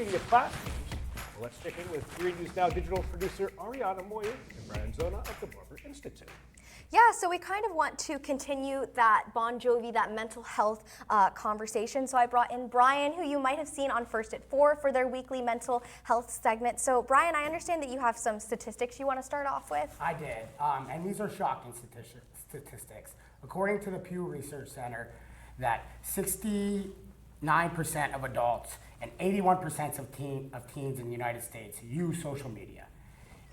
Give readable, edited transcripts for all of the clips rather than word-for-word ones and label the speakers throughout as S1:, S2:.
S1: media platforms. Well, let's check in with Erie News Now digital producer Ariana Moyer and Brian Zona of the Barber Institute.
S2: Yeah, so we kind of want to continue that Bon Jovi, that mental health conversation. So I brought in Brian, who you might have seen on First at 4 for their weekly mental health segment. So Brian, I understand that you have some statistics you want to start off with.
S3: I did, and these are shocking statistics. According to the Pew Research Center, that 69% of adults and 81% of teens in the United States use social media.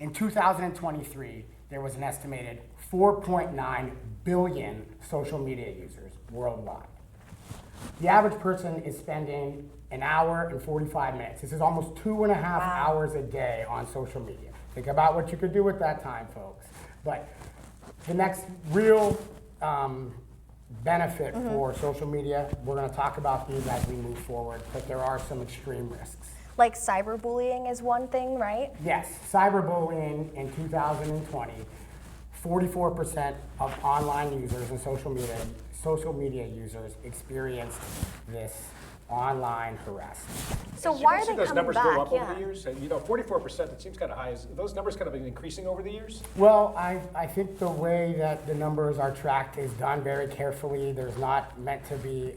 S3: In 2023, there was an estimated 4.9 billion social media users worldwide. The average person is spending an hour and 45 minutes. This is almost 2.5 hours a day on social media. Think about what you could do with that time, folks. But the next real benefit for social media, we're going to talk about these as we move forward, but there are some extreme risks.
S2: Like cyberbullying is one thing, right?
S3: Yes, cyberbullying in 2020, 44% of online users and social media users experienced this online harassment.
S2: So why are they
S1: those
S2: coming
S1: numbers
S2: back?
S1: go up over the years? And, 44%, that seems kind of high. Is those numbers kind of been increasing over the years?
S3: Well, I think the way that the numbers are tracked is done very carefully. There's not meant to be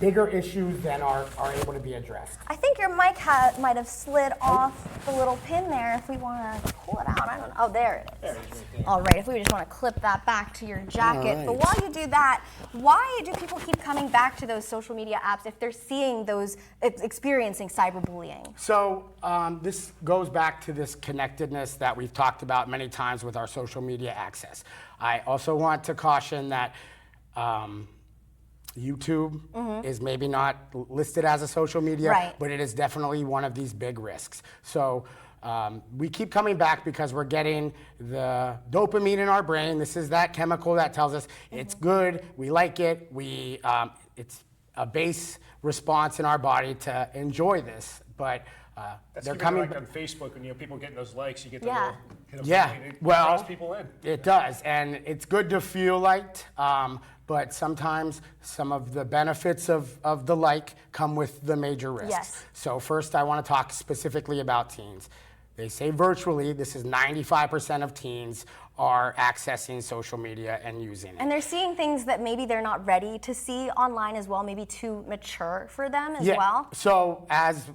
S3: bigger issues than are able to be addressed.
S2: I think your mic might have slid off the little pin there. If we want to pull it out, I don't know. Oh, there it is.
S1: There it is right there.
S2: All right, if we just want to clip that back to your jacket.
S3: All
S2: But
S3: right.
S2: while you do that, why do people keep coming back to those social media apps if they're seeing those, experiencing cyberbullying?
S3: So this goes back to this connectedness that we've talked about many times with our social media access. I also want to caution that YouTube is maybe not listed as a social media,
S2: Right.
S3: but it is definitely one of these big risks. So we keep coming back because we're getting the dopamine in our brain. This is that chemical that tells us it's good, we like it, it's a base response in our body to enjoy this. But
S1: That's
S3: they're
S1: even
S3: coming
S1: like on Facebook when people getting those likes, you get the
S2: Yeah.
S1: little hit 'em
S3: Yeah,
S1: and it
S3: well,
S1: draws people in.
S3: It does, and it's good to feel liked, but sometimes some of the benefits of the like come with the major risks.
S2: Yes.
S3: So first I want to talk specifically about teens. They say virtually, this is 95% of teens are accessing social media and using it.
S2: And they're seeing things that maybe they're not ready to see online as well, maybe too mature for them as well.
S3: So as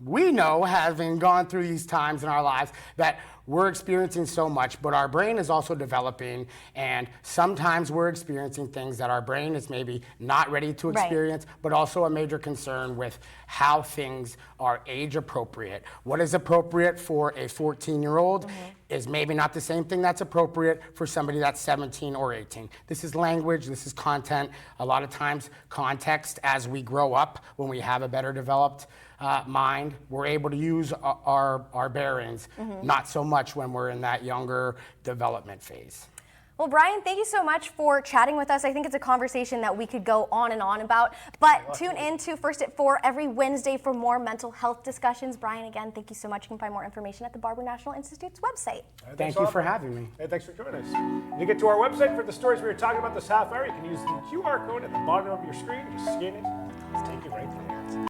S3: we know, having gone through these times in our lives, that we're experiencing so much, but our brain is also developing, and sometimes we're experiencing things that our brain is maybe not ready to
S2: Right.
S3: experience, but also a major concern with how things are age appropriate. What is appropriate for a 14-year-old is maybe not the same thing that's appropriate for somebody that's 17 or 18. This is language, this is content. A lot of times context as we grow up, when we have a better developed mind, we're able to use our bearings, not so much when we're in that younger development phase.
S2: Well, Brian, thank you so much for chatting with us. I think it's a conversation that we could go on and on about. But tune in to First at 4 every Wednesday for more mental health discussions. Brian, again, thank you so much. You can find more information at the Barber National Institute's website.
S3: Thank you for having me.
S1: Hey, thanks for joining us. When you get to our website for the stories we were talking about this half hour, you can use the QR code at the bottom of your screen. Just scan it. Let's take you right there.